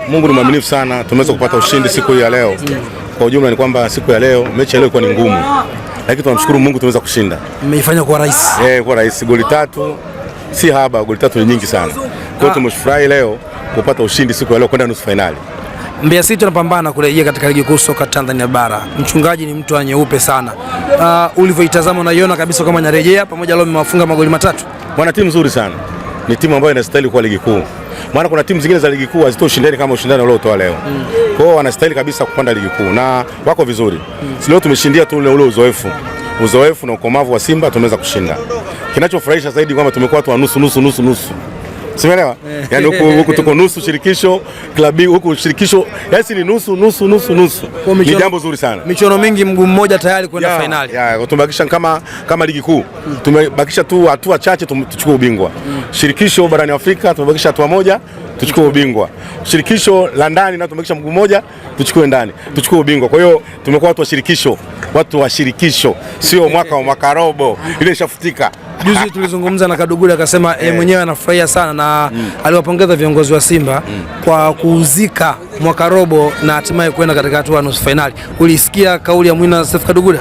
Mungu ni mwaminifu sana, tumeweza kupata ushindi siku hii ya leo. Kwa ujumla ni kwamba siku ya leo, mechi ya leo ilikuwa ni ngumu, lakini tunamshukuru Mungu tumeweza kushinda. Mmeifanya kwa rahisi. Kwa rahisi. Goli 3 si haba, goli 3 ni nyingi sana. Kwa hiyo tumefurahi leo kupata ushindi siku ya leo kwenda nusu finali. Mbeya City tunapambana kurejea katika ligi kuu soka Tanzania bara. Mchungaji ni mtu anyeupe sana. Ulivyoitazama unaiona kabisa kama inarejea pamoja leo mmewafunga magoli 3. Wana timu nzuri sana. Ni timu ambayo inastahili kwa ligi kuu. Maana kuna timu zingine za ligi kuu hazitoi ushindani kama ushindani uliotoa leo. Kwa hiyo wanastahili kabisa kupanda ligi kuu na wako vizuri. Leo tumeshindia tu ule uzoefu na ukomavu wa Simba tumeweza kushinda. Kinachofurahisha zaidi kwamba tumekuwa tu nusu. Simeelewa? Yaani huku tuko nusu shirikisho, klabu huku shirikisho, yaani ni nusu. Ni jambo zuri sana. Michuano mingi mguu mmoja tayari kwenda finali. Tumebakisha kama ligi kuu. Tumebakisha tu hatua chache tuchukue ubingwa. Shirikisho barani Afrika tumebakisha hatua moja tuchukue ubingwa. Shirikisho la ndani na tumebakisha mguu mmoja tuchukue ubingwa. Kwa hiyo tumekuwa watu wa shirikisho, sio mwaka robo. Ile ishafutika. Juzi tulizungumza na Kadugule akasema mwenyewe anafurahia sana na aliwapongeza viongozi wa Simba kwa kuuzika mwaka robo na hatimaye kwenda katika hatua ya nusu finali. Ulisikia kauli ya Mwina Seif Kadugule?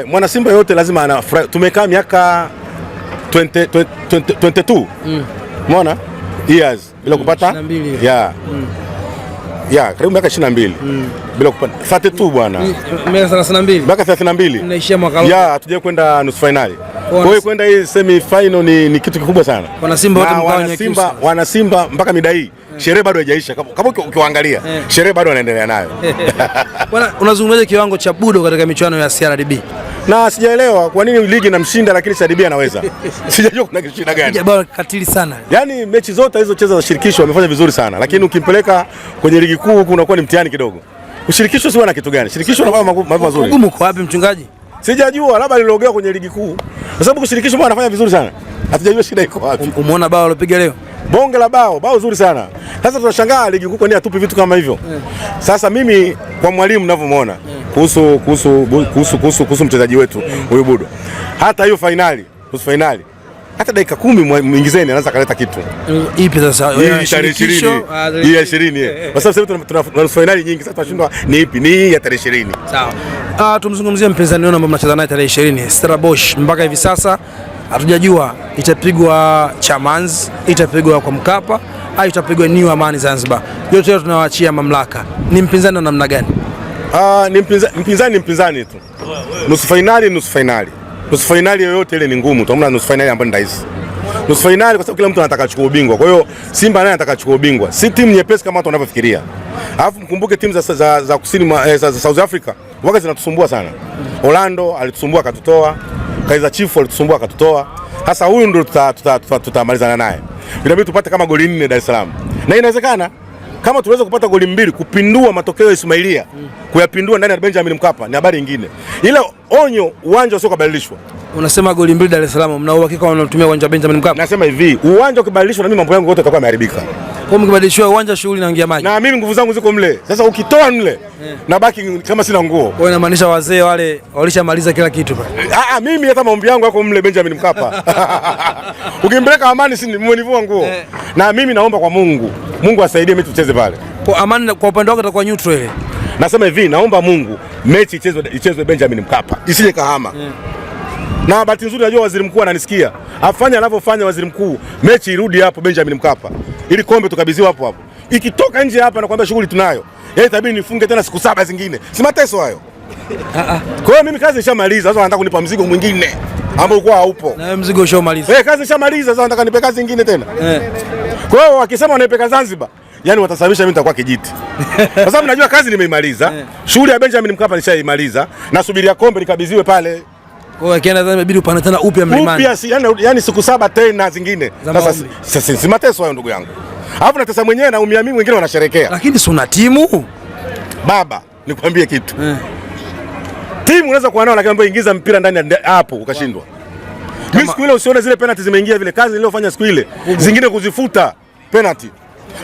Mwana Simba yote lazima anafurahi. Tumekaa miaka 22 umeona years bila kupata karibu miaka 22 bila kupata 32 bwana. Miaka 32. Miaka 32. Tunaishia mwaka robo. Hatujaje kwenda nusu finali. Kwa hiyo kwenda hii semi final ni kitu kikubwa sana. Wana Simba mpaka mida hii sherehe bado haijaisha. Kama ukiangalia sherehe bado wanaendelea nayo. Bwana, unazungumzaje kiwango cha Budo katika michuano ya CRDB? Na sijaelewa kwa nini ligi inamshinda lakini CRDB anaweza. Sijajua kuna shida gani. Bwana katili sana. Yaani mechi zote hizo cheza za shirikisho wamefanya vizuri sana, lakini ukimpeleka kwenye ligi kuu huko unakuwa ni mtihani kidogo. Ushirikisho si wana kitu gani? Shirikisho na mambo mazuri. Ugumu kwa wapi mchungaji? Sijajua, labda lilogea kwenye ligi kuu. Kwa sababu kushirikisho bwana anafanya vizuri sana. Hatujajua shida iko wapi. Umeona bao alopiga leo? Bonge la bao zuri sana. Sasa tunashangaa ligi kuu kwa nini hatupi vitu kama hivyo. Sasa mimi kwa mwalimu ninavyomuona kuhusu mchezaji wetu huyu Budo. Hata hiyo nusu finali. Hata dakika 10 muingizeni anaanza kaleta kitu. Ipi sasa? Hii ya 20. Kwa sababu sasa tuna nusu finali nyingi, sasa tunashindwa ni ipi? Ni hii ya tarehe 20. Sawa. Tumzungumzie mpinzani wenu ambao mnacheza naye tarehe 20, Stellenbosch. Mpaka hivi sasa hatujajua itapigwa Chamazi, itapigwa kwa Mkapa au itapigwa New Amani Zanzibar. Yote leo tunawaachia mamlaka. Ni mpinzani wa namna gani? Ni mpinzani tu. Nusu finali. Nusu finali yoyote ile ni ngumu. Tunaona nusu finali ambayo ni rahisi. Nusu finali kwa sababu kila mtu anataka achukue ubingwa. Kwa hiyo Simba naye anataka achukue ubingwa. Si timu nyepesi kama watu wanavyofikiria. Alafu mkumbuke timu za kusini za South Africa waga zinatusumbua sana. Orlando alitusumbua akatutoa. Kaizer Chiefs alitusumbua akatutoa. Sasa huyu ndio tutamalizana naye. Inabidi tupate kama goli 4 Dar es Salaam. Na inawezekana kama tuweza kupata goli 2 kupindua matokeo ya Ismailia, kuyapindua ndani ya Benjamin Mkapa ni habari nyingine. Ila onyo, uwanja usio kubadilishwa. Unasema goli 2 Dar es Salaam, mna uhakika wanatumia uwanja wa Benjamin Mkapa? Nasema hivi, uwanja ukibadilishwa na mimi mambo yangu yote yatakuwa yameharibika. Kwa mkibadilishwa uwanja shughuli inaingia maji. Na mimi nguvu zangu ziko mle. Sasa ukitoa mle nabaki kama sina nguo. Kwa inamaanisha wazee wale walishamaliza kila kitu pale. Mimi hata maombi yangu yako mle Benjamin Mkapa. Ukimpeleka Amani si mwenivua nguo. Na mimi naomba kwa Mungu asaidie mechi tucheze pale. Kwa Amani kwa upande wako itakuwa neutral ile. Nasema hivi, naomba Mungu mechi ichezwe Benjamin Mkapa. Isije Kahama. Na bahati nzuri najua waziri mkuu ananisikia. Afanye anavyofanya waziri mkuu, mechi irudi hapo Benjamin Mkapa. Ili kombe tukabidhiwa hapo. Ikitoka nje hapa na kwambia shughuli tunayo. Itabidi nifunge tena siku 7 zingine. Si mateso hayo. Kwa hiyo mimi kazi nishamaliza. Sasa nataka kunipa mzigo mwingine ambao ulikuwa haupo. Na wewe mzigo ushamaliza. Kazi nishamaliza, sasa nataka nipe kazi nyingine tena. Kwa hiyo wakisema wanaipeka Zanzibar, yani watasababisha mimi nitakuwa kijiti. Kwa sababu najua kazi nimeimaliza. Shughuli ya Benjamin Mkapa nishaimaliza. Nasubiria kombe likabidhiwe pale. Kwa hiyo kienda inabidi upande tena upya mlimani. Yani siku 7 tena zingine. Sasa si mateso hayo ndugu yangu. Alafu natesa mwenyewe na umia mimi wengine wanasherekea. Lakini si una timu? Baba, nikwambie kitu. Timu unaweza kuwa nao lakini ingiza mpira ndani hapo ukashindwa. Mimi siku ile usione zile penalty zimeingia vile, kazi niliyofanya siku ile. Zingine kuzifuta penalty.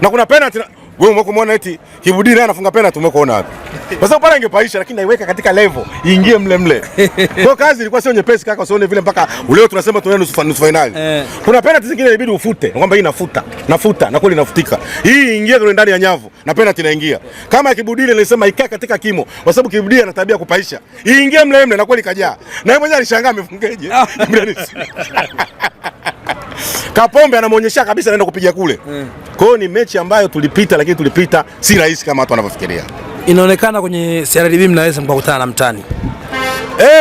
Na kuna penalty Wewe umekuona eti Kibudi naye anafunga penalty umekuona wapi? Kwa sababu pale ingepaisha lakini naiweka katika level iingie mle. Kwa kazi ilikuwa sio nyepesi kaka, usione vile mpaka leo tunasema tunaenda nusu finali. Kuna penalty zingine inabidi ufute. Nakwambia hii nafuta na kweli inafutika. Hii ingia kule ndani ya nyavu na penalty inaingia. Kama Kibudi ile nilisema ikaa katika kimo kwa sababu Kibudi ana tabia kupaisha. Iingie mle na kweli kajaa. Na yeye mwenyewe alishangaa amefungeje. Kapombe anamuonyesha kabisa anaenda kupiga kule. Kwa hiyo ni mechi ambayo tulipita, lakini tulipita si rahisi kama watu wanavyofikiria. Inaonekana kwenye CRDB mnaweza mkakutana na mtani.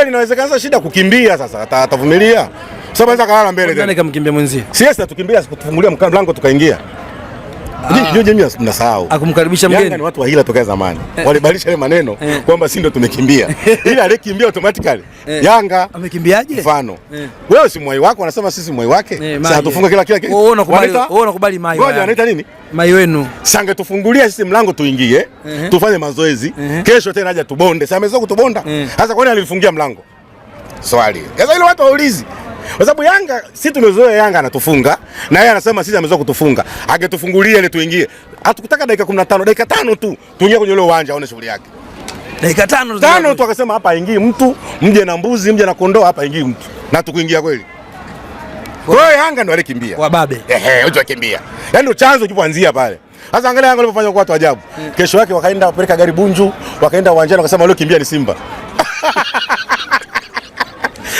Linawezekana sasa, shida kukimbia sasa, atavumilia. Sababu anaweza kalala mbele tena. Nani kamkimbia mwenzie? Siasa tukimbia kutufungulia mlango tukaingia. Jamii mnasahau. Akumkaribisha mgeni. Yanga ni watu wa hila tokea zamani. Walibadilisha ile maneno kwamba si ndio tumekimbia. Ile alikimbia automatically. Yanga amekimbiaje? Mfano. Wewe si mwai wako, anasema sisi mwai wake. Sasa tufunga kila kitu. Wewe unakubali mai. Ngoja anaita nini? Mai wenu. Sange tufungulia sisi mlango tuingie, tufanye mazoezi. Kesho tena aje tubonde. Sasa amezoea kutubonda. Sasa kwa nini alifungia mlango? Swali. Sasa ile watu waulizi. Kwa sababu Yanga sisi tumezoea Yanga anatufunga na yeye anasema sisi amezoea kutufunga. Angetufungulia ile tuingie. Hatukutaka dakika 15, dakika 5 tu tuingie kwenye ile uwanja aone shughuli yake. Dakika 5 tu akasema hapa ingii mtu, mje na mbuzi, mje na kondoo, hapa ingii mtu. Na tukuingia kweli. Kwa hiyo Yanga ndo alikimbia. Wababe. Watu wakimbia. Yaani chanzo kipoanzia pale. Sasa angalia Yanga walipofanya kwa watu ajabu. Kesho yake wakaenda kupeleka gari Bunju, wakaenda uwanjani wakasema leo kimbia ni Simba.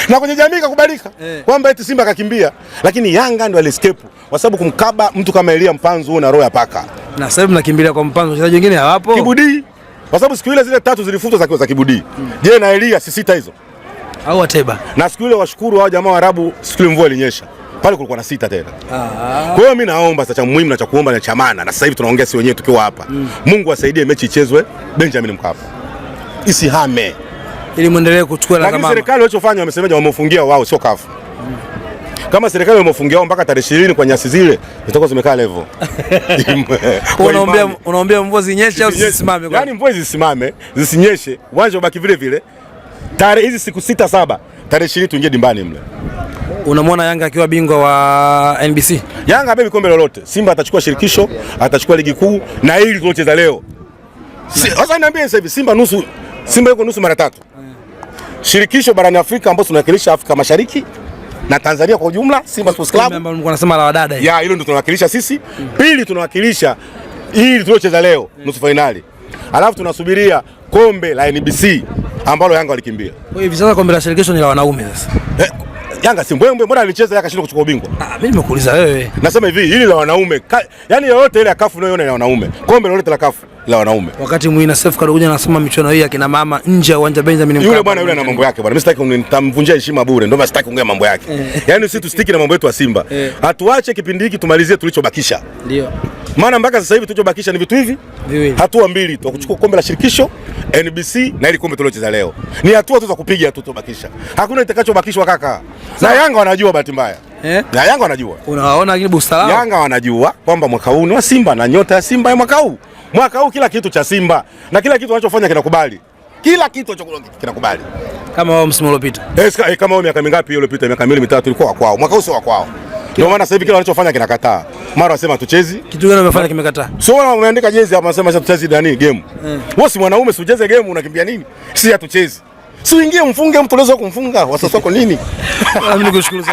Na kwenye jamii kakubalika kwamba eti Simba kakimbia, lakini Yanga ndio aliscape kwa sababu kumkaba mtu kama Elia Mpanzu na roho ya paka. Na sasa hivi mnakimbilia kwa Mpanzu, wachezaji wengine hawapo. Kibudi. Kwa sababu siku ile zile 3 zilifutwa za Kibudi. Je, na Elia si 6 hizo? Au Ateba. Na siku ile washukuru hao jamaa wa Arabu, siku ile mvua ilinyesha. Pale kulikuwa na 6 tena. Kwa hiyo mimi naomba sasa, cha muhimu na cha kuomba na cha maana, na sasa hivi tunaongea si wenyewe tukiwa hapa. Mungu asaidie mechi ichezwe Benjamin Mkapa. Isihame. Ili muendelee kuchukua la kama. Lakini serikali walichofanya wamesemaje, wamefungia wao sio kafu. Kama serikali wamefungia wao mpaka tarehe 20 kwa nyasi zile zitakuwa zimekaa level. Unaombea mvua zinyeshe au zisimame? Yaani mvua zisimame, zisinyeshe, uwanja ubaki vile vile. Tarehe hizi siku 6-7, tarehe 20 tuingie dimbani mle. Unamwona Yanga akiwa bingwa wa NBC? Yanga bebi kombe lolote. Simba atachukua shirikisho, atachukua ligi kuu na hili tulocheza leo. Sasa niambie sasa hivi Simba yuko nusu mara 3. Shirikisho barani Afrika ambapo tunawakilisha Afrika Mashariki na Tanzania kwa ujumla, Simba Sports Club ambao mlikuwa nasema la wadada hiyo. Hilo ndio tunawakilisha sisi. Pili tunawakilisha hili tuliocheza leo nusu finali. Alafu tunasubiria kombe la NBC ambalo Yanga walikimbia. Kwa hiyo sasa kombe la shirikisho ni la wanaume sasa. Yanga si mbwembwe, mbona alicheza Yanga shindwa kuchukua ubingwa? Mimi nimekuuliza wewe. Nasema hivi, hili la wanaume. Yaani yote ile ya kafu unayoona la wanaume. Kombe lolote la kafu la wanaume. Wakati Mwina Seif Karugunya anasema michuano hii akina mama nje ya uwanja Benjamin Mkapa. Yule bwana yule ana mambo yake bwana. Mimi sitaki nitamvunjia heshima bure. Ndio maana sitaki kuongea mambo yake. Yaani sisi tustiki na mambo yetu ya Simba. Hatuache kipindi hiki tumalizie tulichobakisha. Ndio. Maana mpaka sasa hivi tulichobakisha ni vitu hivi viwili. Hatua mbili tu, kuchukua kombe la shirikisho, NBC na ile kombe tuliocheza leo. Ni hatua tu za kupiga tu tubakisha. Hakuna itakachobakishwa kaka. Na Yanga wanajua bahati mbaya. Na Yanga wanajua. Unawaona lakini Bustalao. Yanga wanajua kwamba mwaka huu ni wa Simba na nyota ya Simba ya mwaka huu. Mwaka huu kila kitu cha Simba na kila kitu wanachofanya kinakubali. Kila kitu kinakubali. Kama wao msimu uliopita. Kama wao miaka mingapi iliyopita, miaka 2-3 ilikuwa kwao. Mwaka huu sio kwao. Ndio maana sasa hivi kila wanachofanya kinakataa. Mara wasema tuchezi. Kitu gani wamefanya kimekataa? Sio wao wameandika jezi hapa wanasema sasa tuchezi nani game. Wewe si mwanaume, si ucheze game, unakimbia nini? Si hatuchezi. Si uingie mfunge mtu, unaweza kumfunga. Wasasa wako nini? Mimi nikushukuru.